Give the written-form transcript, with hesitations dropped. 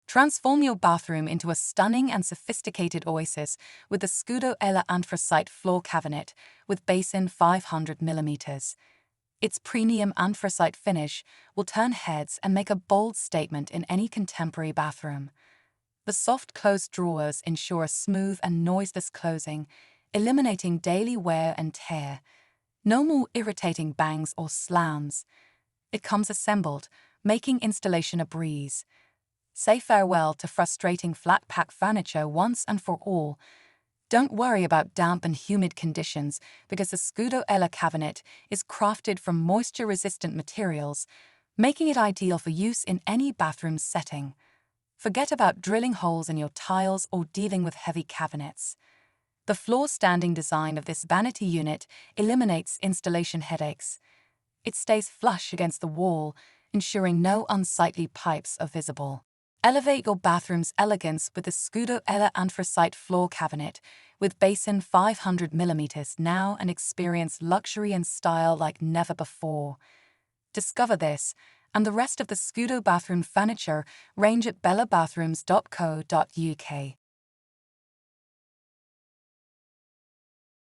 Transform your bathroom into a stunning and sophisticated oasis with the Scudo Ella Anthracite floor cabinet with Basin 500mm. Its premium anthracite finish will turn heads and make a bold statement in any contemporary bathroom. The soft closed drawers ensure a smooth and noiseless closing, eliminating daily wear and tear. No more irritating bangs or slams. It comes assembled, making installation a breeze. Say farewell to frustrating flat-pack furniture once and for all. Don't worry about damp and humid conditions because the Scudo Ella cabinet is crafted from moisture-resistant materials, making it ideal for use in any bathroom setting. Forget about drilling holes in your tiles or dealing with heavy cabinets. The floor-standing design of this vanity unit eliminates installation headaches. It stays flush against the wall, ensuring no unsightly pipes are visible. Elevate your bathroom's elegance with the Scudo Ella Anthracite floor cabinet with Basin 500mm now and experience luxury and style like never before. Discover this and the rest of the Scudo bathroom furniture range at bellabathrooms.co.uk.